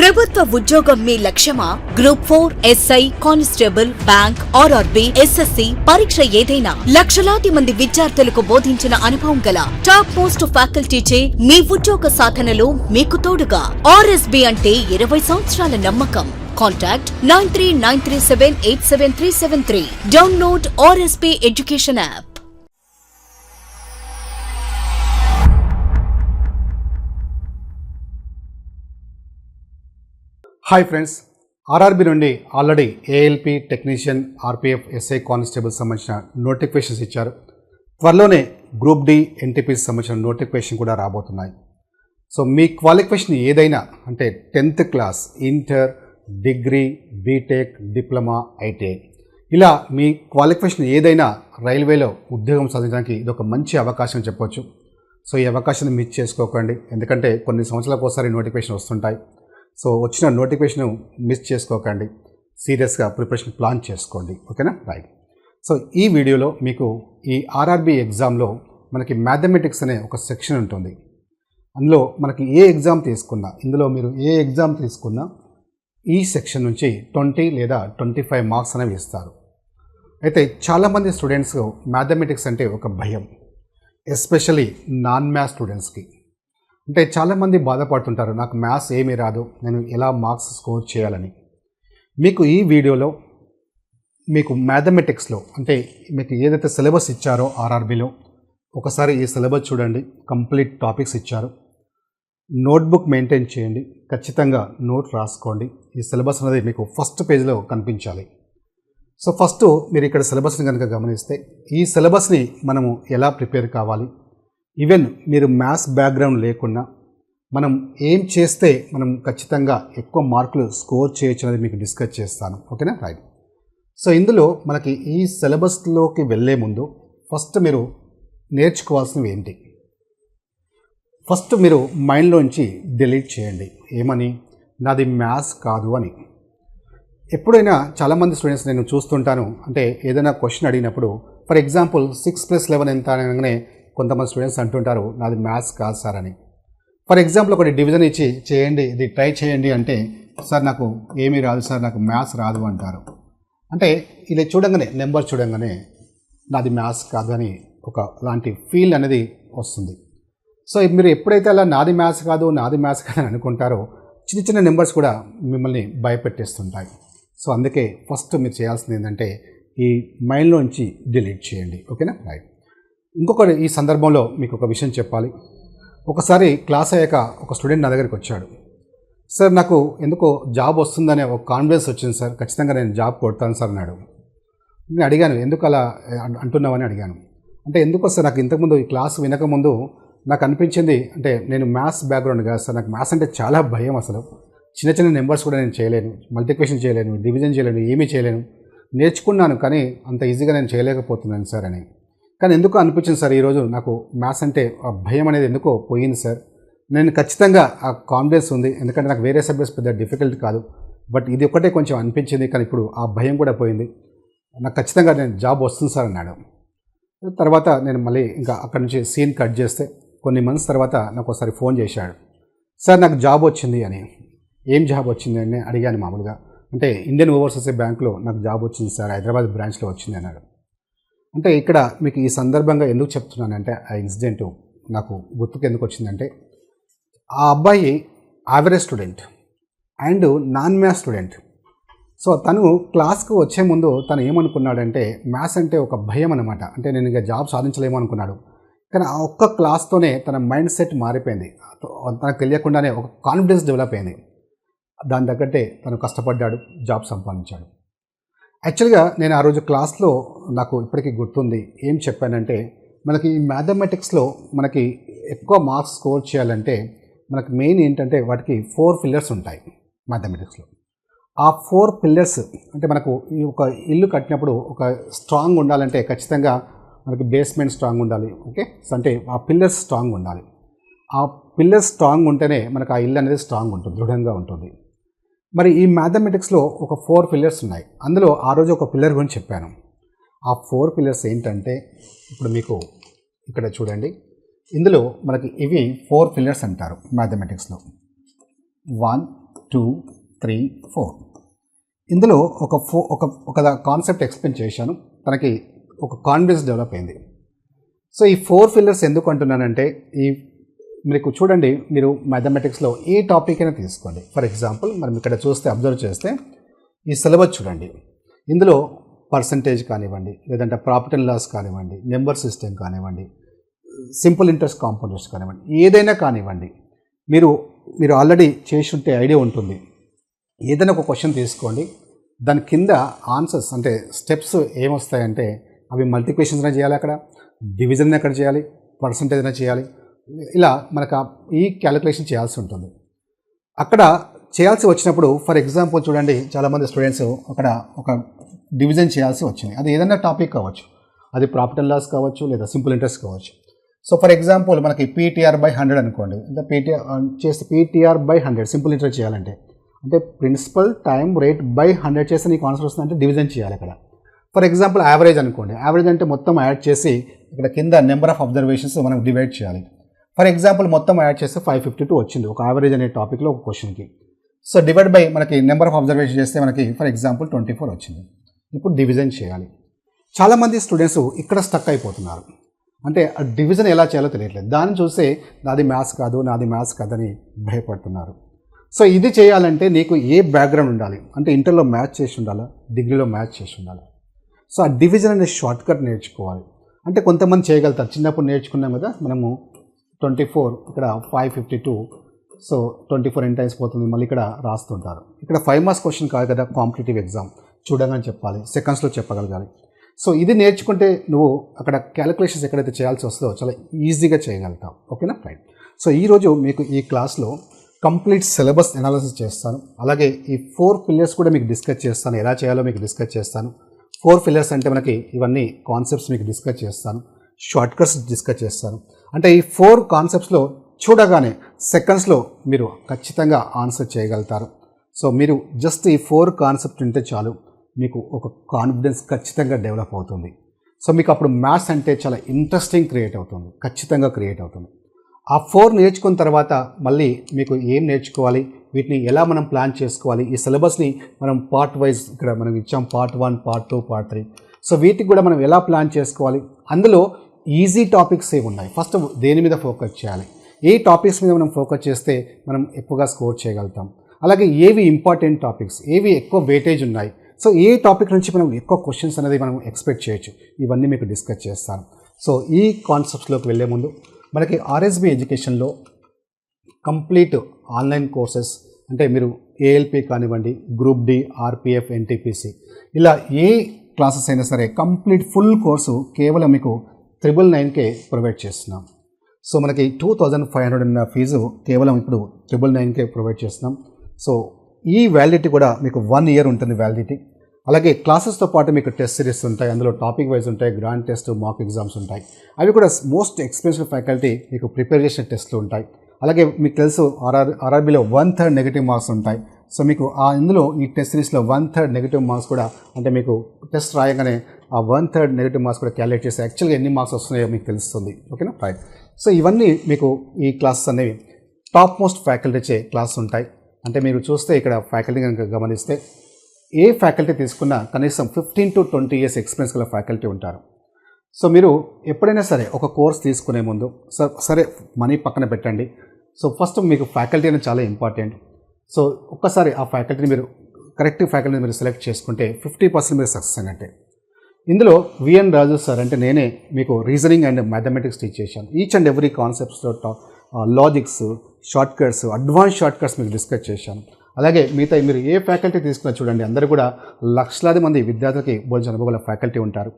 ప్రభుత్వ ఉద్యోగం మీ లక్ష్యమా? Group 4, SI, constable, bank, RRB, SSC పరీక్ష ఏదైనా లక్షలాది మంది విద్యార్థులకు బోధించిన అనుభవం గల టాప్ మోస్ట్ ఫ్యాకల్టీచే మీ ఉద్యోగ సాధనలో మీకు తోడుగా. ఆర్ఎస్బీ అంటే 20 సంవత్సరాల నమ్మకం. Contact 9393787373. Download RSP Education app. Hi friends, RRB నుండి already ALP technician, RPF, SI constable సంబంధించిన నోటిఫికేషన్స్ ఇచ్చారు. త్వరలోనే గ్రూప్ డి, ఎన్టీపీకి సంబంధించిన నోటిఫికేషన్ కూడా రాబోతున్నాయి. సో మీ క్వాలిఫికేషన్ ఏదైనా, అంటే 10th class, inter, degree, BTech, diploma, ITI, ఇలా మీ క్వాలిఫికేషన్ ఏదైనా రైల్వేలో ఉద్యోగం సాధించడానికి ఇది ఒక మంచి అవకాశం చెప్పవచ్చు. సో ఈ అవకాశాన్ని మిస్ చేసుకోకండి, ఎందుకంటే కొన్ని సంవత్సరాలకు ఒకసారి నోటిఫికేషన్ వస్తుంటాయి. సో వచ్చిన నోటిఫికేషన్ మిస్ చేసుకోకండి, సీరియస్గా ప్రిపరేషన్ ప్లాన్ చేసుకోండి. ఓకేనా? రైట్. సో ఈ వీడియోలో మీకు ఈ ఆర్ఆర్బీ ఎగ్జామ్లో మనకి మ్యాథమెటిక్స్ అనే ఒక సెక్షన్ ఉంటుంది. అందులో మనకి ఏ ఎగ్జామ్ తీసుకున్నా, ఇందులో మీరు ఏ ఎగ్జామ్ తీసుకున్నా ఈ సెక్షన్ నుంచి 20 లేదా 25 మార్క్స్ అనేవి ఇస్తారు. అయితే చాలామంది స్టూడెంట్స్ మ్యాథమెటిక్స్ అంటే ఒక భయం, ఎస్పెషలీ నాన్ మ్యాథ్స్ స్టూడెంట్స్కి. అంటే చాలామంది బాధపడుతుంటారు, నాకు మ్యాథ్స్ ఏమీ రాదు, నేను ఎలా మార్క్స్ స్కోర్ చేయాలని. మీకు ఈ వీడియోలో మీకు మ్యాథమెటిక్స్లో, అంటే మీకు ఏదైతే సిలబస్ ఇచ్చారో ఆర్ఆర్బీలో, ఒకసారి ఈ సిలబస్ చూడండి. కంప్లీట్ టాపిక్స్ ఇచ్చారు. నోట్బుక్ మెయింటైన్ చేయండి, ఖచ్చితంగా నోట్ రాసుకోండి. ఈ సిలబస్ అనేది మీకు ఫస్ట్ పేజ్లో కనిపించాలి. సో ఫస్ట్ మీరు ఇక్కడ సిలబస్ని కనుక గమనిస్తే, ఈ సిలబస్ని మనము ఎలా ప్రిపేర్ కావాలి, ఈవెన్ మీరు మ్యాథ్స్ బ్యాక్గ్రౌండ్ లేకున్నా మనం ఏం చేస్తే మనం ఖచ్చితంగా ఎక్కువ మార్కులు స్కోర్ చేయొచ్చు అనేది మీకు డిస్కస్ చేస్తాను. ఓకేనా? రైట్. సో ఇందులో మనకి ఈ సిలబస్లోకి వెళ్ళే ముందు ఫస్ట్ మీరు నేర్చుకోవాల్సినవి ఏంటి? ఫస్ట్ మీరు మైండ్లోంచి డిలీట్ చేయండి. ఏమని? నాది మ్యాథ్స్ కాదు అని. ఎప్పుడైనా చాలామంది స్టూడెంట్స్ నేను చూస్తుంటాను, అంటే ఏదైనా క్వశ్చన్ అడిగినప్పుడు, ఫర్ ఎగ్జాంపుల్ 6+11 ఎంత అనగానే కొంతమంది స్టూడెంట్స్ అంటుంటారు, నాది మ్యాథ్స్ కాదు సార్ అని. ఫర్ ఎగ్జాంపుల్ ఒకటి డివిజన్ ఇచ్చి చేయండి, ఇది ట్రై చేయండి అంటే, సార్ నాకు ఏమీ రాదు సార్, నాకు మ్యాథ్స్ రాదు అంటారు. అంటే ఇది చూడంగానే, నెంబర్ చూడంగానే నాది మ్యాథ్స్ కాదు అని ఒక లాంటి ఫీల్ అనేది వస్తుంది. సో మీరు ఎప్పుడైతే అలా నాది మ్యాథ్స్ కాదు అని అనుకుంటారో, చిన్న చిన్న నెంబర్స్ కూడా మిమ్మల్ని భయపెట్టేస్తుంటాయి. సో అందుకే ఫస్ట్ మీరు చేయాల్సింది ఏంటంటే, ఈ మైండ్లోంచి డిలీట్ చేయండి. ఓకేనా? రైట్. ఇంకొకటి ఈ సందర్భంలో మీకు ఒక విషయం చెప్పాలి. ఒకసారి క్లాస్ అయ్యాక ఒక స్టూడెంట్ నా దగ్గరికి వచ్చాడు. సార్ నాకు ఎందుకో జాబ్ వస్తుందనే ఒక కాన్ఫిడెన్స్ వచ్చింది సార్, ఖచ్చితంగా నేను జాబ్ కొడతాను సార్ అన్నాడు. నేను అడిగాను, ఎందుకు అలా అంటున్నావని అడిగాను. అంటే ఎందుకో సార్, నాకు ఇంతకుముందు ఈ క్లాస్ వినకముందు నాకు అనిపించింది, అంటే నేను మ్యాథ్స్ బ్యాక్గ్రౌండ్ కాదు సార్, నాకు మ్యాథ్స్ అంటే చాలా భయం. అసలు చిన్న చిన్న నెంబర్స్ కూడా నేను చేయలేను, మల్టిప్లికేషన్ చేయలేను, డివిజన్ చేయలేను, ఏమీ చేయలేను. నేర్చుకున్నాను కానీ అంత ఈజీగా నేను చేయలేకపోతున్నాను సార్ అని. కానీ ఎందుకో అనిపించింది సార్, ఈరోజు నాకు మ్యాథ్స్ అంటే ఆ భయం అనేది ఎందుకో పోయింది సార్. నేను ఖచ్చితంగా ఆ కాన్ఫిడెన్స్ ఉంది, ఎందుకంటే నాకు వేరే సబ్జెక్ట్స్ పెద్ద డిఫికల్ట్ కాదు, బట్ ఇది ఒక్కటే కొంచెం అనిపించింది, కానీ ఇప్పుడు ఆ భయం కూడా పోయింది, నాకు ఖచ్చితంగా నేను జాబ్ వస్తుంది సార్ అన్నాడు. తర్వాత నేను మళ్ళీ ఇంకా అక్కడి నుంచి సీన్ కట్ చేస్తే, కొన్ని మంత్స్ తర్వాత నాకు ఒకసారి ఫోన్ చేశాడు, సార్ నాకు జాబ్ వచ్చింది అని. ఏం జాబ్ వచ్చింది అని అడిగాను మామూలుగా. అంటే ఇండియన్ ఓవర్సీస్ బ్యాంక్లో నాకు జాబ్ వచ్చింది సార్, హైదరాబాద్ బ్రాంచ్లో వచ్చింది అన్నాడు. అంటే ఇక్కడ మీకు ఈ సందర్భంగా ఎందుకు చెప్తున్నానంటే, ఆ ఇన్సిడెంట్ నాకు గుర్తుకు ఎందుకు వచ్చిందంటే, ఆ అబ్బాయి average student and non maths student. So తను క్లాస్కు వచ్చే ముందు తను ఏమనుకున్నాడంటే, మ్యాథ్స్ అంటే ఒక భయం అనమాట, అంటే నేను ఇక జాబ్ సాధించలేమో అనుకున్నాడు. కానీ ఆ ఒక్క క్లాస్తోనే తన మైండ్ సెట్ మారిపోయింది, తనకు తెలియకుండానే ఒక కాన్ఫిడెన్స్ డెవలప్ అయింది. దాని తగ్గట్టే తను కష్టపడ్డాడు, జాబ్ సంపాదించాడు. యాక్చువల్గా నేను ఆ రోజు క్లాస్లో నాకు ఇప్పటికీ గుర్తుంది, ఏం చెప్పానంటే, మనకి మ్యాథమెటిక్స్లో మనకి ఎక్కువ మార్క్స్ స్కోర్ చేయాలంటే మనకి మెయిన్ ఏంటంటే, వాటికి 4 పిల్లర్స్ ఉంటాయి మ్యాథమెటిక్స్లో. ఆ 4 పిల్లర్స్ అంటే మనకు ఈ ఒక ఇల్లు కట్టినప్పుడు ఒక స్ట్రాంగ్ ఉండాలంటే ఖచ్చితంగా మనకి బేస్మెంట్ స్ట్రాంగ్ ఉండాలి. ఓకే, అంటే ఆ పిల్లర్స్ స్ట్రాంగ్ ఉండాలి. ఆ పిల్లర్స్ స్ట్రాంగ్ ఉంటేనే మనకు ఆ ఇల్లు అనేది స్ట్రాంగ్ ఉంటుంది, దృఢంగా ఉంటుంది. మరి ఈ మ్యాథమెటిక్స్లో ఒక 4 పిల్లర్స్ ఉన్నాయి. అందులో ఆ రోజు ఒక పిల్లర్ గురించి చెప్పాను. ఆ 4 పిల్లర్స్ ఏంటంటే, ఇప్పుడు మీకు ఇక్కడ చూడండి, ఇందులో మనకి ఇవి 4 పిల్లర్స్ అంటారు మ్యాథమెటిక్స్లో. 1, 2, 3, 4. ఇందులో ఒక కాన్సెప్ట్ ఎక్స్ప్లెయిన్ చేశాను, తనకి ఒక కాన్ఫిడెన్స్ డెవలప్ అయింది. సో ఈ 4 ఫిల్లర్స్ ఎందుకు అంటున్నానంటే, మీకు చూడండి, మీరు మ్యాథమెటిక్స్లో ఏ టాపిక్ అయినా తీసుకోండి. ఫర్ ఎగ్జాంపుల్ మనం ఇక్కడ చూస్తే, అబ్జర్వ్ చేస్తే ఈ సిలబస్ చూడండి. ఇందులో పర్సంటేజ్ కానివ్వండి, లేదంటే ప్రాఫిట్ అండ్ లాస్ కానివ్వండి, నెంబర్ సిస్టమ్ కానివ్వండి, సింపుల్ ఇంట్రెస్ట్ కాంపౌండర్స్ కానివ్వండి, ఏదైనా కానివ్వండి, మీరు ఆల్రెడీ చేసి ఉంటే ఐడియా ఉంటుంది. ఏదైనా ఒక క్వశ్చన్ తీసుకోండి, దాని కింద ఆన్సర్స్ అంటే స్టెప్స్ ఏమొస్తాయంటే, అవి మల్టిప్లికేషన్స్ అయినా చేయాలి, అక్కడ డివిజన్ ఎక్కడ చేయాలి, పర్సంటేజ్ అయినా చేయాలి, ఇలా మనకు ఈ క్యాలిక్యులేషన్ చేయాల్సి ఉంటుంది. అక్కడ చేయాల్సి వచ్చినప్పుడు ఫర్ ఎగ్జాంపుల్ చూడండి, చాలామంది స్టూడెంట్స్ అక్కడ ఒక డివిజన్ చేయాల్సి వచ్చింది. అది ఏదైనా టాపిక్ కావచ్చు, అది ప్రాఫిట్ అండ్ లాస్ కావచ్చు, లేదా సింపుల్ ఇంట్రెస్ట్ కావచ్చు. సో ఫర్ ఎగ్జాంపుల్ మనకి PTR/100 అనుకోండి, అంటే PTR by 100 సింపుల్ ఇంట్రెస్ట్ చేయాలంటే, అంటే ప్రిన్సిపల్ టైం రేట్ బై 100 చేస్తే నీకు ఆన్సర్ వస్తుందంటే డివిజన్ చేయాలి అక్కడ. ఫర్ ఎగ్జాంపుల్ యావరేజ్ అనుకోండి, యావరేజ్ అంటే మొత్తం యాడ్ చేసి ఇక్కడ కింద నెంబర్ ఆఫ్ అబ్జర్వేషన్స్ మనం డివైడ్ చేయాలి. ఫర్ ఎగ్జాంపుల్ మొత్తం యాడ్ చేస్తే 552 వచ్చింది ఒక యావరేజ్ అనే టాపిక్లో ఒక క్వశ్చన్కి. సో డివైడ్ బై మనకి నెంబర్ ఆఫ్ అబ్జర్వేషన్ చేస్తే మనకి ఫర్ ఎగ్జాంపుల్ 24 వచ్చింది. ఇప్పుడు డివిజన్ చేయాలి. చాలామంది స్టూడెంట్స్ ఇక్కడ స్టక్ అయిపోతున్నారు, అంటే ఆ డివిజన్ ఎలా చేయాలో తెలియట్లేదు. దాన్ని చూస్తే నాది మ్యాథ్స్ కాదని భయపడుతున్నారు. సో ఇది చేయాలంటే నీకు ఏ బ్యాక్గ్రౌండ్ ఉండాలి అంటే, ఇంటర్లో మ్యాథ్స్ చేసి ఉండాలా, డిగ్రీలో మ్యాథ్స్ చేసి ఉండాలి. సో ఆ డివిజన్ అనే షార్ట్ కట్ నేర్చుకోవాలి. అంటే కొంతమంది చేయగలుగుతారు, చిన్నప్పుడు నేర్చుకున్నాం కదా మనము 24 ఇక్కడ 552, సో 24 ఎన్ని టైమ్స్ పోతుంది, మళ్ళీ ఇక్కడ రాస్తుంటారు. ఇక్కడ 5 మార్క్స్ క్వశ్చన్ కాదు కదా, కాంపిటేటివ్ ఎగ్జామ్ చూడగానే చెప్పాలి, సెకండ్స్లో చెప్పగలగాలి. సో ఇది నేర్చుకుంటే నువ్వు అక్కడ క్యాలిక్యులేషన్స్ ఎక్కడైతే చేయాల్సి వస్తుందో చాలా ఈజీగా చేయగలుగుతావు. ఓకేనా, రైట్. సో ఈరోజు మీకు ఈ క్లాస్లో కంప్లీట్ సిలబస్ అనాలిసిస్ చేస్తాను, అలాగే ఈ 4 పిల్లర్స్ కూడా మీకు డిస్కస్ చేస్తాను, ఎలా చేయాలో మీకు డిస్కస్ చేస్తాను. 4 పిల్లర్స్ అంటే మనకి ఇవన్నీ కాన్సెప్ట్స్ మీకు డిస్కస్ చేస్తాను, షార్ట్ కట్స్ డిస్కస్ చేస్తాను. అంటే ఈ 4 కాన్సెప్ట్స్లో చూడగానే సెకండ్స్లో మీరు ఖచ్చితంగా ఆన్సర్ చేయగలుగుతారు. సో మీరు జస్ట్ ఈ 4 కాన్సెప్ట్ ఉంటే చాలు, మీకు ఒక కాన్ఫిడెన్స్ ఖచ్చితంగా డెవలప్ అవుతుంది. సో మీకు అప్పుడు మ్యాథ్స్ అంటే చాలా ఇంట్రెస్టింగ్ క్రియేట్ అవుతుంది, ఖచ్చితంగా క్రియేట్ అవుతుంది. ఆ 4 నేర్చుకున్న తర్వాత మళ్ళీ మీకు ఏం నేర్చుకోవాలి, వీటిని ఎలా మనం ప్లాన్ చేసుకోవాలి, ఈ సిలబస్ని మనం పార్ట్ వైజ్ ఇక్కడ మనం ఇచ్చాం, పార్ట్ 1, పార్ట్ 2, పార్ట్ 3. సో వీటికి కూడా మనం ఎలా ప్లాన్ చేసుకోవాలి, అందులో ఈజీ టాపిక్స్ ఏవి ఉన్నాయి, ఫస్ట్ దేని మీద ఫోకస్ చేయాలి, ఏ టాపిక్స్ మీద మనం ఫోకస్ చేస్తే మనం ఎక్కువగా స్కోర్ చేయగలుగుతాం, అలాగే ఏవి ఇంపార్టెంట్ టాపిక్స్, ఏవి ఎక్కువ వెయిటేజ్ ఉన్నాయి, సో ఏ టాపిక్ నుంచి మనం ఎక్కువ క్వశ్చన్స్ అనేది మనం ఎక్స్పెక్ట్ చేయొచ్చు, ఇవన్నీ మీకు డిస్కస్ చేస్తాను. సో ఈ కాన్సెప్ట్స్లోకి వెళ్ళే ముందు మనకి RSB ఎడ్యుకేషన్లో కంప్లీట్ ఆన్లైన్ కోర్సెస్, అంటే మీరు ALP కానివ్వండి, గ్రూప్ D, RPF, NTPC, ఇలా ఏ క్లాసెస్ అయినా సరే కంప్లీట్ ఫుల్ కోర్సు కేవలం మీకు 999కే ప్రొవైడ్ చేస్తున్నాం. సో మనకి 2500 ఉన్న ఫీజు కేవలం ఇప్పుడు 999కే ప్రొవైడ్ చేస్తున్నాం. సో ఈ వ్యాలిడిటీ కూడా మీకు 1 ఇయర్ ఉంటుంది వ్యాలిడిటీ. అలాగే క్లాసెస్తో పాటు మీకు టెస్ట్ సిరీస్ ఉంటాయి, అందులో టాపిక్ వైజ్ ఉంటాయి, గ్రాండ్ టెస్ట్, మాక్ ఎగ్జామ్స్ ఉంటాయి. అవి కూడా మోస్ట్ ఎక్స్పీరియన్స్డ్ ఫ్యాకల్టీ మీకు ప్రిపేర్ చేసిన టెస్ట్లు ఉంటాయి. అలాగే మీకు తెలుసు RRBలో 1/3 నెగిటివ్ మార్క్స్ ఉంటాయి. సో మీకు ఇందులో ఈ టెస్ట్ సిరీస్లో 1/3 నెగిటివ్ మార్క్స్ కూడా, అంటే మీకు టెస్ట్ రాయగానే ఆ 1/3 నెగిటివ్ మార్క్స్ కూడా క్యాలిక్యులేట్ చేస్తే యాక్చువల్గా ఎన్ని మార్క్స్ వస్తున్నాయో మీకు తెలుస్తుంది. ఓకేనా, రైట్. సో ఇవన్నీ మీకు ఈ క్లాసెస్ అనేవి టాప్ మోస్ట్ ఫ్యాకల్టీచే క్లాస్ ఉంటాయి. అంటే మీరు చూస్తే ఇక్కడ ఫ్యాకల్టీ కనుక గమనిస్తే ఏ ఫ్యాకల్టీ తీసుకున్నా కనీసం 15 to 20 years ఎక్స్పీరియన్స్ గల ఫ్యాకల్టీ ఉంటారు. సో మీరు ఎప్పుడైనా సరే ఒక కోర్స్ తీసుకునే ముందు సరే మనీ పక్కన పెట్టండి. సో ఫస్ట్ మీకు ఫ్యాకల్టీ అనేది చాలా ఇంపార్టెంట్. సో ఒక్కసారి ఆ ఫ్యాకల్టీని మీరు కరెక్ట్ ఫ్యాకల్టీని మీరు సెలెక్ట్ చేసుకుంటే 50% మీరు సక్సెస్ అయినట్టే. ఇందులో VN రాజు సార్ అంటే నేనే మీకు రీజనింగ్ అండ్ మ్యాథమెటిక్స్ టీచ్ చేశాను. ఈచ్ అండ్ ఎవ్రీ కాన్సెప్ట్స్లో logics, shortcuts, advance shortcuts మీకు డిస్కస్ చేశాను. అలాగే మిగతా మీరు ఏ ఫ్యాకల్టీ తీసుకున్నా చూడండి, అందరూ కూడా లక్షలాది మంది విద్యార్థులకి బోధించిన అనుభవాల ఫ్యాకల్టీ ఉంటారు.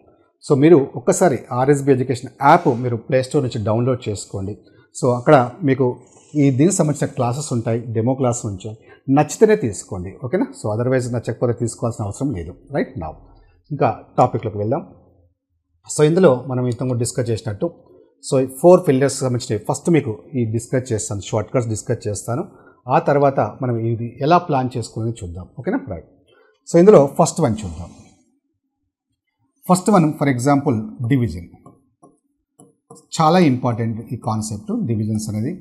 సో మీరు ఒక్కసారి RSB ఎడ్యుకేషన్ యాప్ మీరు ప్లేస్టోర్ నుంచి డౌన్లోడ్ చేసుకోండి. సో అక్కడ మీకు దీనికి సంబంధించిన క్లాసెస్ ఉంటాయి, డెమో క్లాసెస్ ఉంటాయి, నచ్చితేనే తీసుకోండి. ఓకేనా. సో అదర్వైజ్ నచ్చకపోతే తీసుకోవాల్సిన అవసరం లేదు. రైట్ నౌ ఇంకా టాపిక్లోకి వెళ్దాం. సో ఇందులో మనం ఇంతకు డిస్కస్ చేసినట్టు సో 4 పిల్లర్స్ సంబంధించి ఫస్ట్ మీకు ఈ డిస్కస్ చేస్తాను, షార్ట్ కట్స్ డిస్కస్ చేస్తాను. ఆ తర్వాత మనం ఇది ఎలా ప్లాన్ చేసుకుని చూద్దాం. ఓకేనా, రైట్. సో ఇందులో ఫస్ట్ వన్ చూద్దాం. First one for example division, చాలా ఇంపార్టెంట్ ఈ కాన్సెప్ట్ డివిజన్స్ అనేది.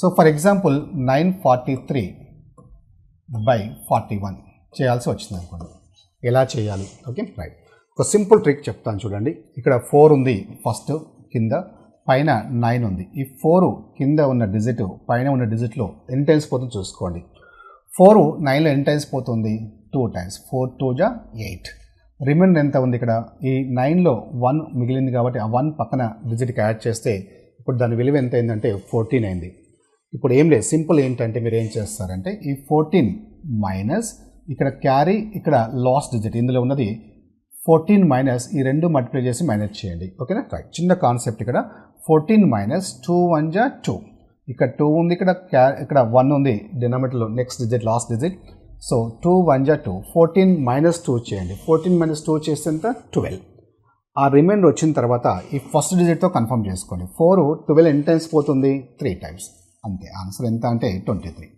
సో ఫర్ ఎగ్జాంపుల్ 943 బై 41 చేయాల్సి వచ్చింది అనుకోండి. ఎలా చేయాలి? Okay right. ఒక సింపుల్ ట్రిక్ చెప్తాను చూడండి. ఇక్కడ 4 ఉంది ఫస్ట్ కింద, పైన 9 ఉంది. ఈ 4 కింద ఉన్న డిజిట్ పైన ఉన్న డిజిట్లో ఎన్ని టైమ్స్ పోతుందో చూసుకోండి. 4 9లో ఎన్ని టైమ్స్ పోతుంది? 2 టైమ్స్. 4 2 జా 8. రిమైండర్ ఎంత ఉంది ఇక్కడ? ఈ 9లో 1 మిగిలింది కాబట్టి ఆ 1 పక్కన డిజిట్కి యాడ్ చేస్తే ఇప్పుడు దాని విలువ ఎంత అయిందంటే 14 అయింది. ఇప్పుడు ఏం లేదు, సింపుల్ ఏంటంటే మీరు ఏం చేస్తారంటే ఈ 14 మైనస్ ఇక్కడ క్యారీ, ఇక్కడ లాస్ట్ డిజిట్ ఇందులో ఉన్నది 14 మైనస్ ఈ రెండు మల్టిప్లై చేసి మైనస్ చేయండి. ఓకేనా రైట్. చిన్న కాన్సెప్ట్ ఇక్కడ 14 మైనస్ 2 1 జా 2. ఇక్కడ 2 ఉంది, ఇక్కడ 1 ఉంది డినామినేటర్లో next digit last digit. So 2 1 జా 2. 14 మైనస్ 2 చేయండి. 14 మైనస్ 2 చేస్తే ఎంత? 12. ఆ రిమైండర్ వచ్చిన తర్వాత ఈ ఫస్ట్ డిజిట్తో కన్ఫర్మ్ చేసుకోండి. 4 12 ఎన్ని టైమ్స్ పోతుంది? 3 టైమ్స్. అంతే. ఆన్సర్ ఎంత అంటే 23.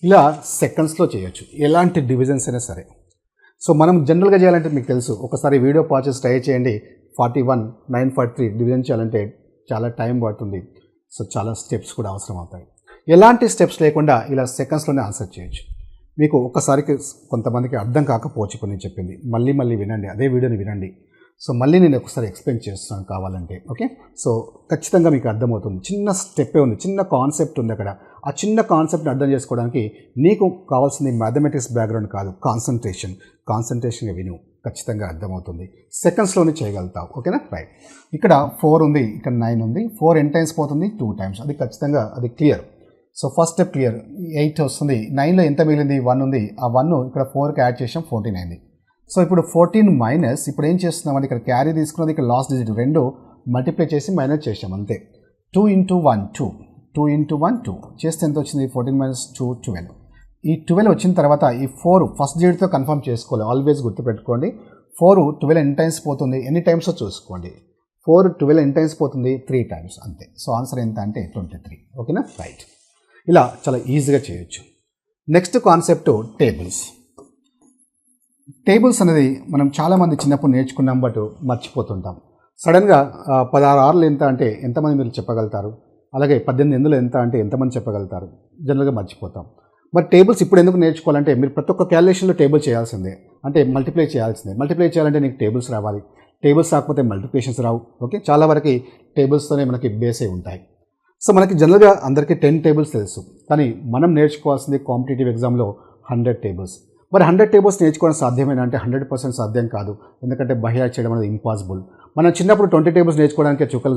ఇలా సెకండ్స్లో చేయొచ్చు, ఎలాంటి డివిజన్స్ అయినా సరే. సో మనం జనరల్గా చేయాలంటే మీకు తెలుసు, ఒకసారి వీడియో పాజ్ చేసి ట్రై చేయండి. 41 943 డివిజన్ చేయాలంటే చాలా టైం పడుతుంది. సో చాలా స్టెప్స్ కూడా అవసరం అవుతాయి. ఎలాంటి స్టెప్స్ లేకుండా ఇలా సెకండ్స్లోనే ఆన్సర్ చేయొచ్చు. మీకు ఒక్కసారికి కొంతమందికి అర్థం కాకపోవచ్చు ఇప్పుడు నేను చెప్పింది. మళ్ళీ మళ్ళీ వినండి, అదే వీడియోని వినండి. సో మళ్ళీ నేను ఒకసారి ఎక్స్ప్లెయిన్ చేస్తాను కావాలంటే. ఓకే, సో ఖచ్చితంగా మీకు అర్థమవుతుంది. చిన్న స్టెప్పే ఉంది, చిన్న కాన్సెప్ట్ ఉంది అక్కడ. ఆ చిన్న కాన్సెప్ట్ని అర్థం చేసుకోవడానికి నీకు కావాల్సింది మ్యాథమెటిక్స్ బ్యాక్గ్రౌండ్ కాదు, కాన్సన్ట్రేషన్గా విను, ఖచ్చితంగా అర్థమవుతుంది. సెకండ్స్లోనే చేయగలుగుతావు. ఓకేనా రైట్. ఇక్కడ 4 ఉంది, ఇక్కడ 9 ఉంది. 4 ఎన్ని టైమ్స్ పోతుంది? 2 టైమ్స్. అది ఖచ్చితంగా అది clear. So first step clear. 8 వస్తుంది. 9లో ఎంత మిగిలింది? 1 ఉంది. ఆ 1 ఇక్కడ 4కి యాడ్ చేసాం, 14 అయింది. సో ఇప్పుడు 14 మైనస్ ఇప్పుడు ఏం చేస్తున్నామంటే ఇక్కడ క్యారీ తీసుకున్నది, ఇక్కడ లాస్ట్ డిజిట్ రెండు మల్టిప్లై చేసి మైనస్ చేసాం అంతే. 2 × 1 2, 2 × 1 2 చేస్తే ఎంత వచ్చింది? 14 మైనస్ 2 12. ఈ 12 వచ్చిన తర్వాత ఈ 4 ఫస్ట్ డిజిట్తో కన్ఫర్మ్ చేసుకోవాలి. ఆల్వేస్ గుర్తుపెట్టుకోండి. 4 12 ఎన్ని టైమ్స్ పోతుంది? ఎన్ని టైమ్స్ చూసుకోండి. 4 12 ఎన్ని టైమ్స్ పోతుంది? 3 టైమ్స్ అంతే. సో ఆన్సర్ ఎంత అంటే 23. ఓకేనా రైట్. ఇలా చాలా ఈజీగా చేయొచ్చు. Next concept tables. టేబుల్స్ అనేది మనం చాలామంది చిన్నప్పుడు నేర్చుకున్నాం, బట్ మర్చిపోతుంటాం. సడన్గా 16 6 ఎంత అంటే ఎంతమంది మీరు చెప్పగలుగుతారు? అలాగే 18 ఎందులో ఎంత అంటే ఎంతమంది చెప్పగలుగుతారు? జనరల్గా మర్చిపోతాం. మరి టేబుల్స్ ఇప్పుడు ఎందుకు నేర్చుకోవాలంటే మీరు ప్రతి ఒక్క క్యాలిక్యులేషన్లో టేబుల్ చేయాల్సిందే, అంటే మల్టిప్లై చేయాల్సిందే. మల్టిప్లై చేయాలంటే నీకు టేబుల్స్ రావాలి. టేబుల్స్ రాకపోతే మల్టిప్లికేషన్స్ రావు. ఓకే, చాలా వరకు టేబుల్స్తోనే మనకి బేస్ అయి ఉంటాయి. సో మనకి జనరల్గా అందరికీ 10 టేబుల్స్ తెలుసు, కానీ మనం నేర్చుకోవాల్సింది కాంపిటేటివ్ ఎగ్జామ్లో 100 టేబుల్స్. మరి 100 టేబుల్స్ నేర్చుకోవడం సాధ్యమేనా అంటే 100% సాధ్యం కాదు, ఎందుకంటే బై చేయడం అనేది ఇంపాసిబుల్. మనం చిన్నప్పుడు 20 టేబుల్స్ నేర్చుకోవడానికి చుక్కలు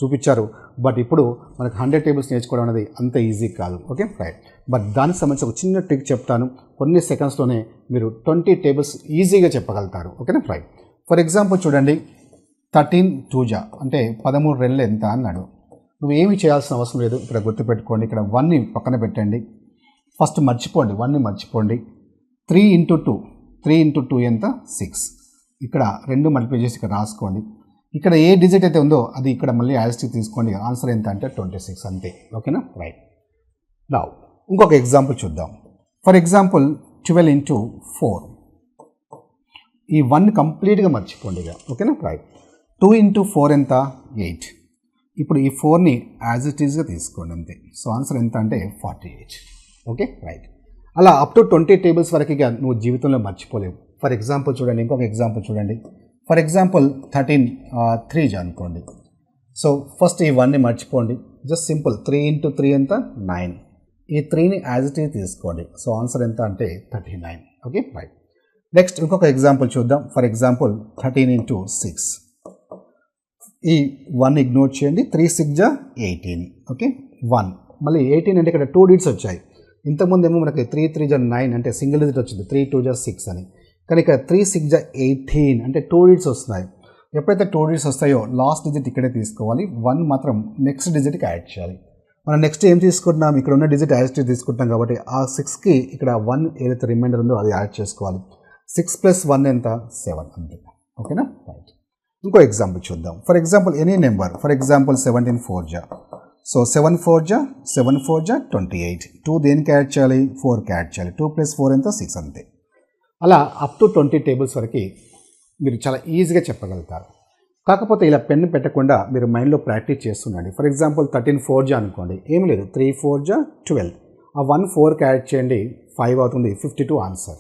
చూపించారు, బట్ ఇప్పుడు మనకు 100 టేబుల్స్ నేర్చుకోవడం అనేది అంత ఈజీ కాదు. Okay right. బట్ దానికి సంబంధించి ఒక చిన్న ట్రిక్ చెప్తాను. కొన్ని సెకండ్స్లోనే మీరు 20 టేబుల్స్ ఈజీగా చెప్పగలుగుతారు. ఓకేనా రైట్. ఫర్ ఎగ్జాంపుల్ చూడండి, 13 2 జా అంటే 13 2 ఎంత అన్నాడు. నువ్వు ఏమి చేయాల్సిన అవసరం లేదు. ఇక్కడ గుర్తుపెట్టుకోండి, ఇక్కడ 1ని పక్కన పెట్టండి. ఫస్ట్ మర్చిపోండి, 1ని మర్చిపోండి. 3 × 2, 3 × 2 ఎంత? 6. ఇక్కడ 2 మల్టిప్లై చేసి ఇక్కడ రాసుకోండి. ఇక్కడ ఏ డిజిట్ అయితే ఉందో అది ఇక్కడ మళ్ళీ యాజిటివ్ తీసుకోండి. ఆన్సర్ ఎంత అంటే 26 అంతే. ఓకేనా రైట్. నౌ ఇంకొక ఎగ్జాంపుల్ చూద్దాం. For example 12 × 4. ఈ 1 కంప్లీట్గా మర్చిపోండి ఇక. ఓకేనా రైట్. 2 × 4 ఎంత? 8. ఇప్పుడు ఈ 4ని యాజ్ ఇట్ ఈజ్గా తీసుకోండి అంతే. సో ఆన్సర్ ఎంత అంటే 48. Okay right. అలా అప్ టు 20 టేబుల్స్ వరకు ఇక నువ్వు జీవితంలో మర్చిపోలేవు. ఫర్ ఎగ్జాంపుల్ చూడండి, ఇంకొక ఎగ్జాంపుల్ చూడండి. ఫర్ ఎగ్జాంపుల్ 13 3 జా అనుకోండి. సో ఫస్ట్ ఈ 1ని మర్చిపోండి, జస్ట్ సింపుల్. 3 × 3 ఎంత? 9. ఈ 3ని యాజ్ ఇట్ ఈజ్ తీసుకోండి. సో ఆన్సర్ ఎంత అంటే 39. Okay right. నెక్స్ట్ ఇంకొక ఎగ్జాంపుల్ చూద్దాం. For example 13 × 6. ఈ 1 ఇగ్నోర్ చేయండి. 3 6 జా 18. ఓకే 1 మళ్ళీ 18 అంటే ఇక్కడ 2 డిజిట్స్ వచ్చాయి. ఇంతకుముందు ఏమో మనకి 3 3 జా 9 అంటే సింగిల్ డిజిట్ వచ్చింది, 3 2 జా 6 అని. కానీ ఇక్కడ 3 6 జా 18 అంటే 2 డిజిట్స్ వస్తున్నాయి. ఎప్పుడైతే 2 డిజిట్స్ వస్తాయో లాస్ట్ డిజిట్ ఇక్కడే తీసుకోవాలి. 1 మాత్రం నెక్స్ట్ డిజిట్కి యాడ్ చేయాలి. మనం నెక్స్ట్ ఏం తీసుకుంటున్నాం? ఇక్కడ ఉన్న డిజిట్ యాజ్ ఇట్ తీసుకుంటాం కాబట్టి ఆ 6కి ఇక్కడ 1 ఏదైతే రిమైండర్ ఉందో అది యాడ్ చేసుకోవాలి. 6 + 1 ఎంత? 7 అంతే. ఓకేనా రైట్. ఇంకో ఎగ్జాంపుల్ చూద్దాం. For example any number. For example 17 4 జా. సో 7 4 జా 28. 2 దేనికి యాడ్ చేయాలి? 4కి యాడ్ చేయాలి. 2 + 4 ఎంత? 6 అంతే. అలా అప్ టు 20 టేబుల్స్ వరకు మీరు చాలా ఈజీగా చెప్పగలుగుతారు. కాకపోతే ఇలా పెన్ను పెట్టకుండా మీరు మైండ్లో ప్రాక్టీస్ చేస్తుండండి. ఫర్ ఎగ్జాంపుల్ 13 4 జా అనుకోండి. ఏమి లేదు, 3 4 జా 12. ఆ 1 4కి యాడ్ చేయండి 5 అవుతుంది, 52 ఆన్సర్.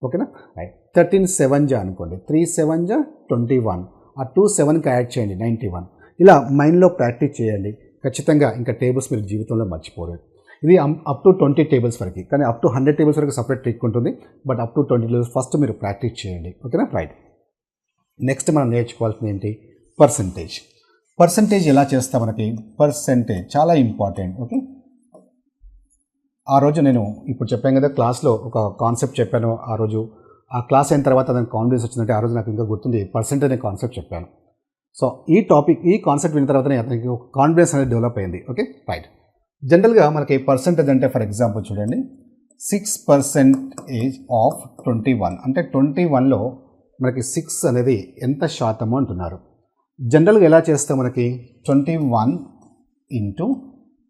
ఓకేనా రైట్. 13 7 జా అనుకోండి, 3 7 జా 21, ఆ 2 7కి యాడ్ చేయండి 91. ఇలా మైండ్లో ప్రాక్టీస్ చేయండి ఖచ్చితంగా. ఇంకా టేబుల్స్ మీరు జీవితంలో మర్చిపోరు. ఇది అప్ టు 20 టేబుల్స్ వరకు, కానీ అప్ టు 100 టేబుల్స్ వరకు సపరేట్ ట్రిక్ ఉంటుంది. But up to 20 tables first మీరు ప్రాక్టీస్ చేయండి. ఓకేనా రైట్. నెక్స్ట్ మనం నేర్చుకోవాల్సింది ఏంటి? పర్సంటేజ్. పర్సంటేజ్ ఎలా చేస్తా మనకి? పర్సంటేజ్ చాలా ఇంపార్టెంట్. ఓకే, ఆ రోజు నేను ఇప్పుడు చెప్పాను కదా క్లాస్లో ఒక కాన్సెప్ట్ చెప్పాను. ఆ రోజు ఆ క్లాస్ అయిన తర్వాత దానికి కాన్ఫిడెన్స్ వచ్చిందంటే ఆ రోజు నాకు ఇంకా గుర్తుంది, పర్సెంటేజ్ అనే కాన్సెప్ట్ చెప్పాను. సో ఈ కాన్సెప్ట్ విన్న తర్వాతనే అతనికి ఒక కాన్ఫిడెన్స్ అనేది డెవలప్ అయింది. Okay right. జనరల్గా మనకి పర్సెంటేజ్ అంటే ఫర్ ఎగ్జాంపుల్ చూడండి, 6% ఆఫ్ 21 అంటే 21లో మనకి 6 అనేది ఎంత శాతము అంటున్నారు. జనరల్గా ఎలా చేస్తాం? మనకి 21 ఇంటూ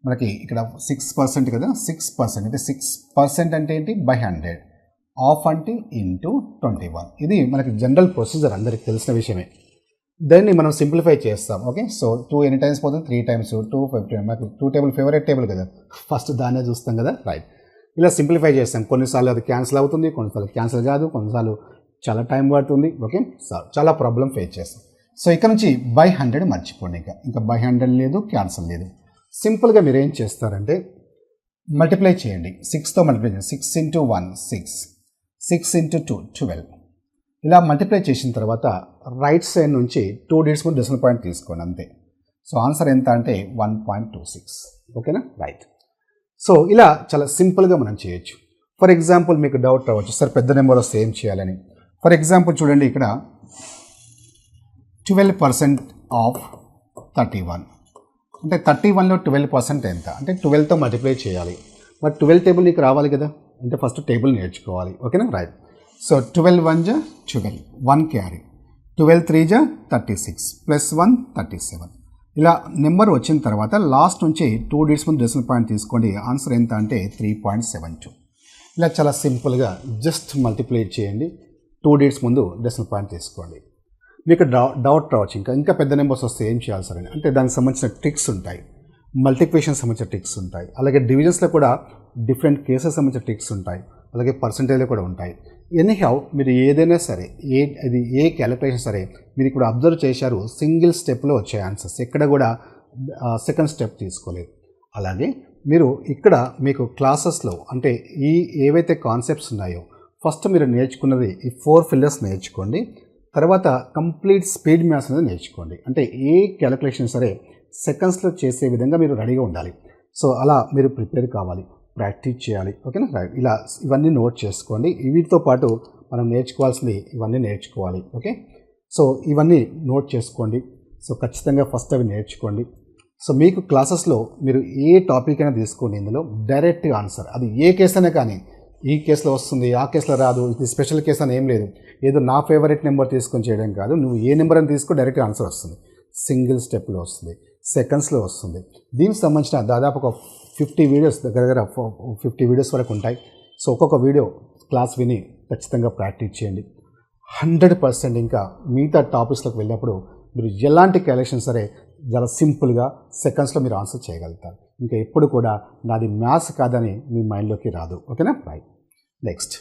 మనకి ఇక్కడ 6% కదా, 6% అంటే 6% అంటే ఏంటి? బై 100. ఆఫ్ అంటే ఇంటూ 21. ఇది మనకి జనరల్ ప్రొసీజర్, అందరికి తెలిసిన విషయమే. దాన్ని మనం సింప్లిఫై చేస్తాం. ఓకే, సో 2 ఎన్ని టైమ్స్ పోతుంది? 3 టైమ్స్. 2 50. మనకి 2 టేబుల్ ఫేవరెట్ టేబుల్ కదా, ఫస్ట్ దాన్నే చూస్తాం కదా రైట్. ఇలా సింప్లిఫై చేస్తాం. కొన్నిసార్లు అది క్యాన్సిల్ అవుతుంది, కొన్నిసార్లు క్యాన్సిల్ కాదు, కొన్నిసార్లు చాలా టైం పడుతుంది. ఓకే, చాలా ప్రాబ్లం ఫేస్ చేస్తాం. సో ఇక్కడ నుంచి బై 100 మర్చిపోండి. ఇంకా బై 100 లేదు, క్యాన్సిల్ లేదు. సింపుల్గా మీరు ఏం చేస్తారంటే మల్టిప్లై చేయండి, 6తో మల్టిప్లై చేయండి. 6 ఇంటూ 1 6, 6 ఇంటూ 2 12. ఇలా మల్టిప్లై చేసిన తర్వాత రైట్ సైడ్ నుంచి 2 digits ముందు డెసిమల్ పాయింట్ తీసుకోండి అంతే. సో ఆన్సర్ ఎంత అంటే 1.26. ఓకేనా రైట్. సో ఇలా చాలా సింపుల్గా మనం చేయొచ్చు. ఫర్ ఎగ్జాంపుల్ మీకు డౌట్ రావచ్చు, సార్ పెద్ద నెంబర్ వస్తే ఏం చేయాలని. ఫర్ ఎగ్జాంపుల్ చూడండి, ఇక్కడ 12% ఆఫ్ 31 అంటే 31లో 12% ఎంత అంటే 12తో మల్టిప్లై చేయాలి. మరి 12 టేబుల్ నీకు రావాలి కదా, అంటే ఫస్ట్ టేబుల్ నేర్చుకోవాలి. ఓకేనా రైట్. సో 12 1 జా 12, 1 క్యారీ, 12 3 జా 36 ప్లస్ 1 37. ఇలా నెంబర్ వచ్చిన తర్వాత లాస్ట్ నుంచి 2 digits ముందు డెసిమల్ పాయింట్ తీసుకోండి. ఆన్సర్ ఎంత అంటే 3.72. ఇలా చాలా సింపుల్గా జస్ట్ మల్టిప్లై చేయండి, 2 digits ముందు డెసిమల్ పాయింట్ తీసుకోండి. మీకు డౌట్ రావచ్చు, ఇంకా పెద్ద నెంబర్స్ వస్తే ఏం చేయాలి సార్ అని. అంటే దానికి సంబంధించిన ట్రిక్స్ ఉంటాయి, మల్టిప్లికేషన్ సంబంధించిన ట్రిక్స్ ఉంటాయి, అలాగే డివిజన్స్లో కూడా డిఫరెంట్ కేసెస్ సంబంధించిన ట్రిక్స్ ఉంటాయి, అలాగే పర్సంటేజ్లో కూడా ఉంటాయి. ఎనీహౌ మీరు ఏదైనా సరే ఏ క్యాలిక్యులేషన్ సరే మీరు ఇప్పుడు అబ్జర్వ్ చేశారు, సింగిల్ స్టెప్లో వచ్చే ఆన్సర్స్, ఎక్కడ కూడా సెకండ్ స్టెప్ తీసుకోలేదు. అలాగే మీరు ఇక్కడ మీకు క్లాసెస్లో అంటే ఏవైతే కాన్సెప్ట్స్ ఉన్నాయో ఫస్ట్ మీరు నేర్చుకున్నది ఈ 4 ఫిల్లర్స్ నేర్చుకోండి. తర్వాత కంప్లీట్ స్పీడ్ మ్యాథ్స్ అనేది నేర్చుకోండి. అంటే ఏ క్యాలిక్యులేషన్ సరే సెకండ్స్లో చేసే విధంగా మీరు రెడీగా ఉండాలి. సో అలా మీరు ప్రిపేర్ కావాలి, ప్రాక్టీస్ చేయాలి. ఓకేనా రైట్. ఇలా ఇవన్నీ నోట్ చేసుకోండి. వీటితో పాటు మనం నేర్చుకోవాల్సింది ఇవన్నీ నేర్చుకోవాలి. ఓకే, సో ఇవన్నీ నోట్ చేసుకోండి. సో ఖచ్చితంగా ఫస్ట్ అవి నేర్చుకోండి. సో మీకు క్లాసెస్లో మీరు ఏ టాపిక్ అయినా తీసుకోండి, ఇందులో డైరెక్ట్ ఆన్సర్, అది ఏ కేసు అయినా కానీ, ఈ కేసులో వస్తుంది ఆ కేసులో రాదు, ఇది స్పెషల్ కేసు అని ఏం లేదు. ఏదో నా ఫేవరెట్ నెంబర్ తీసుకొని చేయడం కాదు, నువ్వు ఏ నెంబర్ అని తీసుకో డైరెక్ట్ ఆన్సర్ వస్తుంది. సింగిల్ స్టెప్లో వస్తుంది, సెకండ్స్లో వస్తుంది. దీనికి సంబంధించిన దాదాపు ఒక 50 వీడియోస్ దగ్గర 50 వీడియోస్ వరకు ఉంటాయి. సో ఒక్కొక్క వీడియో క్లాస్ విని ఖచ్చితంగా ప్రాక్టీస్ చేయండి. 100% ఇంకా మిగతా టాపిక్స్లోకి వెళ్ళినప్పుడు మీరు ఎలాంటి క్యాలిక్యులేషన్ సరే చాలా సింపుల్గా సెకండ్స్లో మీరు ఆన్సర్ చేయగలుగుతారు. ఇంకా ఎప్పుడు కూడా నాది మ్యాథ్స్ కాదని మీ మైండ్లోకి రాదు. ఓకేనా రైట్. నెక్స్ట్,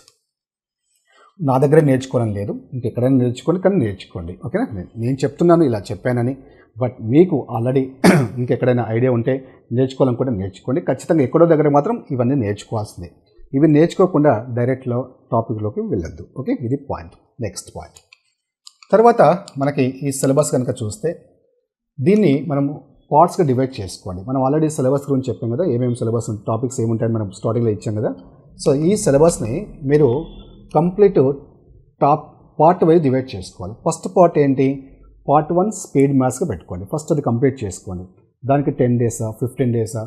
నా దగ్గర నేర్చుకోవడం లేదు, ఇంకెక్కడైనా నేర్చుకోండి, కానీ నేర్చుకోండి. ఓకేనా, నేను చెప్తున్నాను ఇలా చెప్పానని, బట్ మీకు ఆల్రెడీ ఇంకెక్కడైనా ఐడియా ఉంటే నేర్చుకోవాలనుకుంటే నేర్చుకోండి. ఖచ్చితంగా ఎక్కడో దగ్గర మాత్రం ఇవన్నీ నేర్చుకోవాల్సిందే. ఇవి నేర్చుకోకుండా డైరెక్ట్లో టాపిక్లోకి వెళ్ళొద్దు. ఓకే, ఇది పాయింట్. నెక్స్ట్ పాయింట్ తర్వాత మనకి ఈ సిలబస్ కనుక చూస్తే దీన్ని మనము పార్ట్స్గా డివైడ్ చేసుకోండి. మనం ఆల్రెడీ సిలబస్ గురించి చెప్పాం కదా, ఏమేమి సిలబస్ టాపిక్స్ ఏముంటాయని మనం స్టార్టింగ్లో ఇచ్చాం కదా. సో ఈ సిలబస్ని మీరు కంప్లీట్ పార్ట్ వైజ్ డివైడ్ చేసుకోవాలి. ఫస్ట్ పార్ట్ ఏంటి? పార్ట్ 1 స్పీడ్ మ్యాథ్స్గా పెట్టుకోండి. ఫస్ట్ అది కంప్లీట్ చేసుకోండి. దానికి 10 డేసా 15 డేసా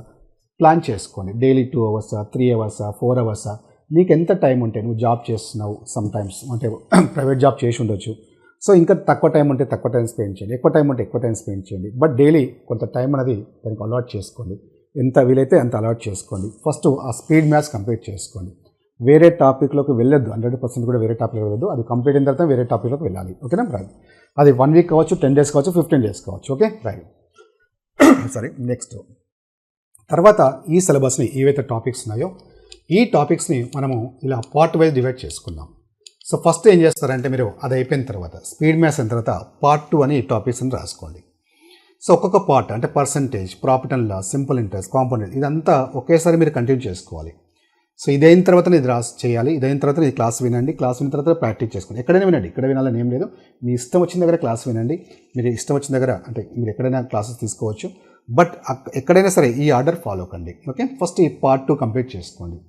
ప్లాన్ చేసుకోండి. డైలీ 2 అవర్సా 3 అవర్సా 4 అవర్సా, నీకు ఎంత టైం ఉంటే, నువ్వు జాబ్ చేస్తున్నావు, సమ్ టైమ్స్ అంటే ప్రైవేట్ జాబ్ చేసి ఉండొచ్చు. సో ఇంకా తక్కువ టైం ఉంటే తక్కువ టైం స్పెండ్ చేయండి, ఎక్కువ టైం ఉంటే ఎక్కువ టైం స్పెండ్ చేయండి. బట్ డైలీ కొంత టైం అనేది దానికి అలాట్ చేసుకోండి. ఎంత వీలైతే అంత అలాట్ చేసుకోండి. ఫస్ట్ ఆ స్పీడ్ మ్యాథ్స్ కంప్లీట్ చేసుకోండి. వేరే టాపిక్లోకి వెళ్ళొద్దు, 100% కూడా వేరే టాపిక్లోకి వెళ్ళొద్దు. అది కంప్లీట్ అయిన తర్వాత వేరే టాపిక్లోకి వెళ్ళాలి. ఓకేనా రైట్. అది 1 వీక్ కావచ్చు, 10 డేస్ కావచ్చు, 15 డేస్ కావచ్చు. Okay right. సరే, నెక్స్ట్ తర్వాత ఈ సిలబస్ని ఏవైతే టాపిక్స్ ఉన్నాయో ఈ టాపిక్స్ని మనము ఇలా పార్ట్ వైజ్ డివైడ్ చేసుకుందాం. సో ఫస్ట్ ఏం చేస్తారంటే మీరు అది అయిపోయిన తర్వాత స్పీడ్ మ్యాథ్స్ అయిన తర్వాత పార్ట్ 2 అని టాపిక్స్ని రాసుకోండి. సో ఒక్కొక్క పార్ట్ అంటే percentage, profit and loss, simple interest, component ఇదంతా ఒకేసారి మీరు కంటిన్యూ చేసుకోవాలి. సో ఇదైన తర్వాత ఇది చేయాలి, ఇదైన తర్వాత ఇది క్లాస్ వినండి, క్లాస్ విన్న తర్వాత ప్రాక్టీస్ చేసుకోండి. ఎక్కడైనా వినండి, ఇక్కడ వినాలని ఏం లేదు, మీ ఇష్టం వచ్చిన దగ్గర క్లాస్ వినండి, మీరు ఇష్టం వచ్చిన దగ్గర అంటే మీరు ఎక్కడైనా క్లాసెస్ తీసుకోవచ్చు, బట్ ఎక్కడైనా సరే ఈ ఆర్డర్ ఫాలో కండి. ఓకే, ఫస్ట్ ఈ పార్ట్ 2 కంప్లీట్ చేసుకోండి.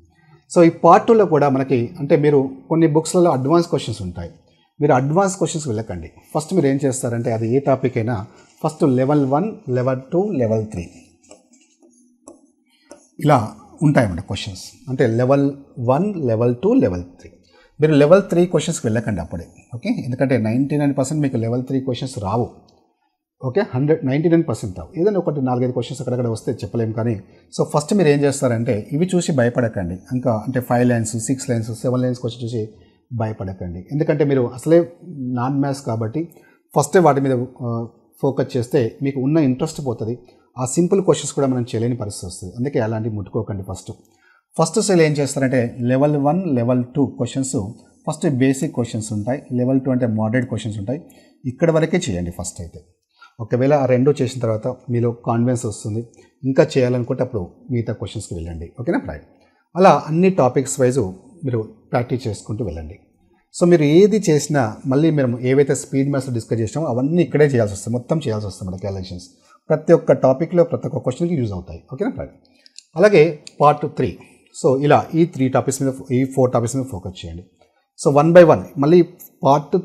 సో ఈ పార్ట్ 2లో కూడా మనకి అంటే మీరు కొన్ని బుక్స్లలో అడ్వాన్స్ క్వశ్చన్స్ ఉంటాయి, మీరు అడ్వాన్స్ క్వశ్చన్స్ వెళ్ళకండి. ఫస్ట్ మీరు ఏం చేస్తారంటే అది ఏ టాపిక్ అయినా ఫస్ట్ లెవెల్ 1, లెవెల్ 2, లెవెల్ 3 ఇలా ఉంటాయన్నమాట క్వశ్చన్స్. అంటే లెవెల్ 1, లెవెల్ 2, లెవెల్ 3 మీరు లెవెల్ 3 క్వశ్చన్స్కి వెళ్ళకండి అప్పుడే. ఓకే, ఎందుకంటే 99% మీకు లెవెల్ 3 క్వశ్చన్స్ రావు. ఓకే, 99% రావు, ఏదైనా ఒకటి 4-5 క్వశ్చన్స్ అక్కడక్కడ వస్తే చెప్పలేము. కానీ సో ఫస్ట్ మీరు ఏం చేస్తారంటే ఇవి చూసి భయపడకండి, ఇంకా అంటే 5 లైన్స్, 6 లైన్స్, 7 లైన్స్ క్వశ్చన్ చూసి భయపడకండి. ఎందుకంటే మీరు అసలే నాన్ మ్యాథ్స్ కాబట్టి ఫస్టే వాటి మీద ఫోకస్ చేస్తే మీకు ఉన్న ఇంట్రెస్ట్ పోతుంది, ఆ సింపుల్ క్వశ్చన్స్ కూడా మనం చేయలేని పరిస్థితి వస్తుంది. అందుకే అలాంటివి ముట్టుకోకండి. ఫస్ట్ సెల్ ఏం చేస్తారంటే level 1, level 2 questions first basic questions ఉంటాయి, లెవెల్ 2 అంటే మోడరేట్ క్వశ్చన్స్ ఉంటాయి. ఇక్కడ వరకే చేయండి ఫస్ట్ అయితే. ఒకవేళ ఆ రెండు చేసిన తర్వాత మీలో కాన్ఫిడెన్స్ వస్తుంది, ఇంకా చేయాలనుకుంటే అప్పుడు మిగతా క్వశ్చన్స్కి వెళ్ళండి. ఓకేనా రైట్, అలా అన్ని టాపిక్స్ వైజు మీరు ప్రాక్టీస్ చేసుకుంటూ వెళ్ళండి. సో మీరు ఏది చేసినా మళ్ళీ మేము ఏవైతే స్పీడ్ మ్యాథ్స్ డిస్కస్ చేసినామో అవన్నీ ఇక్కడే చేయాల్సి వస్తుంది, మొత్తం చేయాల్సి వస్తుంది మన క్యాలిక్యులేషన్స్. ప్రతి ఒక్క టాపిక్లో ప్రతి ఒక్క క్వశ్చన్కి యూజ్ అవుతాయి. ఓకేనా రైట్, అలాగే పార్ట్ 3. సో ఇలా ఈ 3 టాపిక్స్ మీద, ఈ 4 టాపిక్స్ మీద ఫోకస్ చేయండి. సో 1 by 1 మళ్ళీ పార్ట్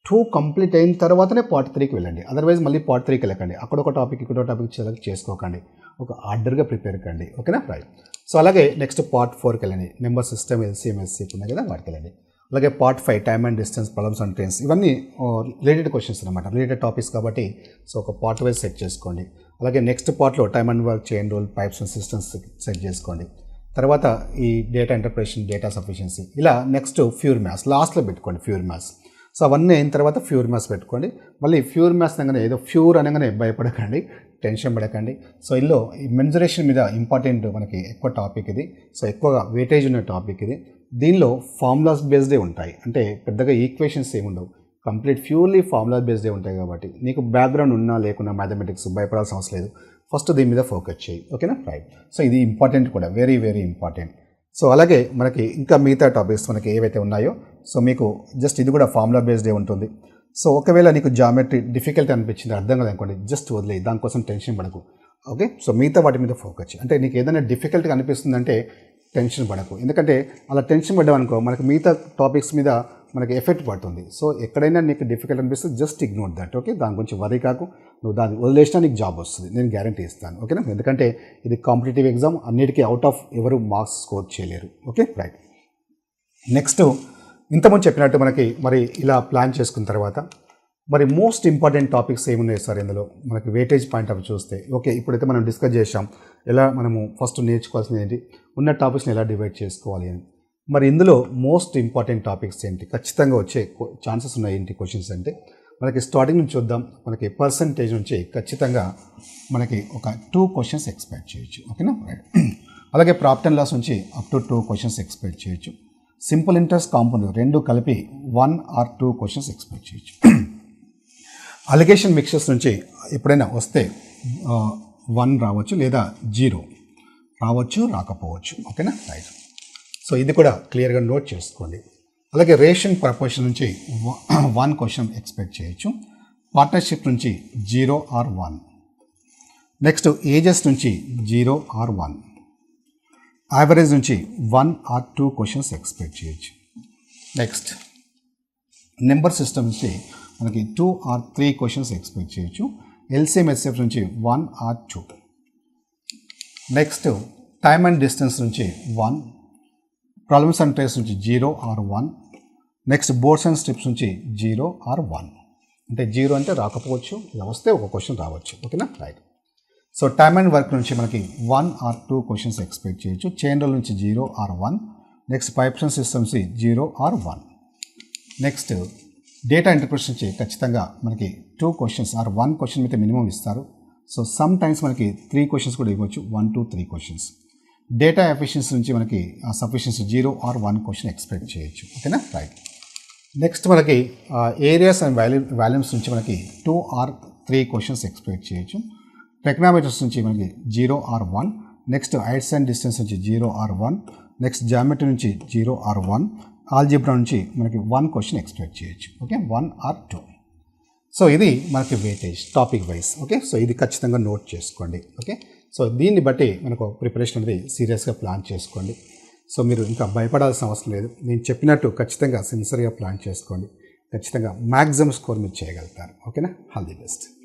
2 కంప్లీట్ అయిన తర్వాతనే పార్ట్ 3కి వెళ్ళండి. అదర్వైజ్ మళ్ళీ పార్ట్ 3కి వెళ్ళకండి, అక్కడ ఒక టాపిక్ ఇక్కడ టాపిక్ సెలెక్ట్ చేసుకోకండి, ఒక ఆర్డర్గా ప్రిపేర్ కండి. ఓకేనా రైట్. సో అలాగే నెక్స్ట్ పార్ట్ 4కి వెళ్ళండి, నెంబర్ సిస్టమ్, ఎల్సిఎం, ఎస్సీపీ ఉన్నాయి కదా వాటికి వెళ్ళండి. అలాగే part 5 time and distance, problems and trains, ఇవన్నీ రిలేటెడ్ క్వశ్చన్స్ అనమాట, రిలేటెడ్ టాపిక్స్ కాబట్టి సో ఒక పార్ట్ వైజ్ సెట్ చేసుకోండి. అలాగే నెక్స్ట్ పార్ట్లో time and work, chain rule, pipes and systems set చేసుకోండి. తర్వాత ఈ డేటా ఇంటర్ప్రిటేషన్, డేటా సఫిషియన్సీ, ఇలా నెక్స్ట్ ప్యూర్ మ్యాథ్స్ లాస్ట్లో పెట్టుకోండి, ప్యూర్ మ్యాథ్స్. సో అవన్నీ అయిన తర్వాత ప్యూర్ మ్యాథ్స్ పెట్టుకోండి. మళ్ళీ ప్యూర్ మ్యాథ్స్ అనగానే ఏదో ప్యూర్ అనగానే భయపడకండి, టెన్షన్ పడకండి. సో ఇందులో ఈ మెన్జరేషన్ మీద ఇంపార్టెంట్ మనకి ఎక్కువ టాపిక్ ఇది. సో ఎక్కువగా వెయిటేజ్ ఉన్న టాపిక్ ఇది. దీనిలో ఫార్ములాస్ బేస్డే ఉంటాయి, అంటే పెద్దగా ఈక్వేషన్స్ ఏమి ఉండవు, కంప్లీట్ ప్యూర్లీ ఫార్ములా బేస్డే ఉంటాయి. కాబట్టి నీకు బ్యాక్గ్రౌండ్ ఉన్నా లేకున్నా మ్యాథమెటిక్స్ భయపడాల్సిన అవసరం లేదు, ఫస్ట్ దీని మీద ఫోకస్ చేయి. ఓకేనా రైట్. సో ఇది ఇంపార్టెంట్ కూడా, వెరీ వెరీ ఇంపార్టెంట్. సో అలాగే మనకి ఇంకా మిగతా టాపిక్స్ మనకి ఏవైతే ఉన్నాయో సో మీకు జస్ట్ ఇది కూడా ఫార్ములా బేస్డే ఉంటుంది. సో ఒకవేళ నీకు జామెట్రీ డిఫికల్ట్ అనిపించింది, అర్థం కాదనుకోండి, జస్ట్ వదిలేయి, దానికోసం టెన్షన్ పడకు. ఓకే, సో మిగతా వాటి మీద ఫోకస్. అంటే నీకు ఏదైనా డిఫికల్ట్గా అనిపిస్తుందంటే టెన్షన్ పడకు, ఎందుకంటే అలా టెన్షన్ పడ్డామనుకో మనకి మిగతా టాపిక్స్ మీద మనకి ఎఫెక్ట్ పడుతుంది. సో ఎక్కడైనా నీకు డిఫికల్ట్ అనిపిస్తే జస్ట్ ఇగ్నోర్ దట్. ఓకే, దాని గురించి వరీ కాకు, నువ్వు దాన్ని వదిలేసినా నీకు జాబ్ వస్తుంది, నేను గ్యారంటీ ఇస్తాను. ఓకేనా, ఎందుకంటే ఇది కాంపిటేటివ్ ఎగ్జామ్, అన్నిటికీ అవుట్ ఆఫ్ ఎవరు మార్క్స్ స్కోర్ చేయలేరు. Okay right. నెక్స్ట్ ఇంతకుముందు చెప్పినట్టు మనకి మరి ఇలా ప్లాన్ చేసుకున్న తర్వాత మరి మోస్ట్ ఇంపార్టెంట్ టాపిక్స్ ఏమున్నాయి సార్ ఇందులో మనకి వెయిటేజ్ పాయింట్ ఆఫ్ చూస్తే. ఓకే, ఇప్పుడైతే మనం డిస్కస్ చేసాం ఎలా మనము ఫస్ట్ నేర్చుకోవాల్సింది ఏంటి, ఉన్న టాపిక్స్ని ఎలా డివైడ్ చేసుకోవాలి అని. మరి ఇందులో మోస్ట్ ఇంపార్టెంట్ టాపిక్స్ ఏంటి, ఖచ్చితంగా వచ్చే ఛాన్సెస్ ఉన్నాయి ఏంటి క్వశ్చన్స్ అంటే మనకి స్టార్టింగ్ నుంచి చూద్దాం. మనకి పర్సంటేజ్ నుంచి ఖచ్చితంగా మనకి ఒక 2 క్వశ్చన్స్ ఎక్స్పెక్ట్ చేయొచ్చు. ఓకేనా రైట్. అలాగే ప్రాఫిట్ అండ్ లాస్ నుంచి అప్ టు 2 క్వశ్చన్స్ ఎక్స్పెక్ట్ చేయొచ్చు. సింపుల్ ఇంట్రెస్ట్, కాంపౌండ్ రెండు కలిపి 1 or 2 క్వశ్చన్స్ ఎక్స్పెక్ట్ చేయొచ్చు. అలిగేషన్ మిక్చర్స్ నుంచి ఎప్పుడైనా వస్తే 1 రావచ్చు, లేదా 0 రావచ్చు, రాకపోవచ్చు. ఓకేనా రైట్. సో ఇది కూడా క్లియర్గా నోట్ చేసుకోండి. అలాగే రేషన్ ప్రపోర్షన్ నుంచి 1 క్వశ్చన్ ఎక్స్పెక్ట్ చేయొచ్చు. పార్ట్నర్షిప్ నుంచి 0 or 1. నెక్స్ట్ ఏజెస్ నుంచి 0 or 1. యావరేజ్ నుంచి 1 or 2 క్వశ్చన్స్ ఎక్స్పెక్ట్ చేయొచ్చు. నెక్స్ట్ నెంబర్ సిస్టమ్ నుంచి మనకి 2 or 3 క్వశ్చన్స్ ఎక్స్పెక్ట్ చేయొచ్చు. ఎల్సిఎం ఎస్ఎఫ్ నుంచి 1 or 2. Next time and distance నుంచి 1. ప్రాబ్లమ్స్ అండ్ ట్రేస్ నుంచి 0 or 1. Next boards and strips నుంచి 0 or 1. అంటే 0 అంటే రాకపోవచ్చు, ఇలా వస్తే ఒక క్వశ్చన్ రావచ్చు. ఓకేనా right. So time and work నుంచి మనకి 1 or 2 క్వశ్చన్స్ ఎక్స్పెక్ట్ చేయొచ్చు. చైన్ రూల్ నుంచి 0 or 1. Next pipes and systems 0 or 1. Next data interpretation నుంచి ఖచ్చితంగా మనకి 2 క్వశ్చన్స్ ఆర్ 1 క్వశ్చన్ అయితే మినిమం ఇస్తారు. సో సమ్ టైమ్స్ మనకి 3 క్వశ్చన్స్ కూడా ఇవ్వచ్చు, 1 to 3 క్వశ్చన్స్. డేటా ఎఫిషియన్సీ నుంచి మనకి సఫిషియన్సీ 0 or 1 క్వశ్చన్ ఎక్స్పెక్ట్ చేయొచ్చు. ఓకేనా, రైట్. నెక్స్ట్ మనకి ఏరియాస్ అండ్ వాల్యూమ్స్ నుంచి మనకి 2 or 3 క్వశ్చన్స్ ఎక్స్పెక్ట్ చేయొచ్చు. టెక్నామెట్రీస్ నుంచి మనకి 0 or 1. Next heights and distance నుంచి 0 or 1. నెక్స్ట్ జామెట్రీ నుంచి 0 or 1. ఆల్జిబ్రా నుంచి మనకి 1 క్వశ్చన్ ఎక్స్పెక్ట్ చేయొచ్చు. Okay, 1 or 2. సో ఇది మనకి weightage topic wise. Okay, so ఇది ఖచ్చితంగా నోట్ చేసుకోండి. ఓకే, సో దీన్ని బట్టి మనకు ప్రిపరేషన్ అనేది సీరియస్గా ప్లాన్ చేసుకోండి. సో మీరు ఇంకా భయపడాల్సిన అవసరం లేదు. నేను చెప్పినట్టు ఖచ్చితంగా సిన్సియర్గా ప్లాన్ చేసుకోండి. ఖచ్చితంగా మ్యాక్సిమం స్కోర్ మీరు చేయగలుగుతారు. ఓకేనా, ఆల్ ది బెస్ట్.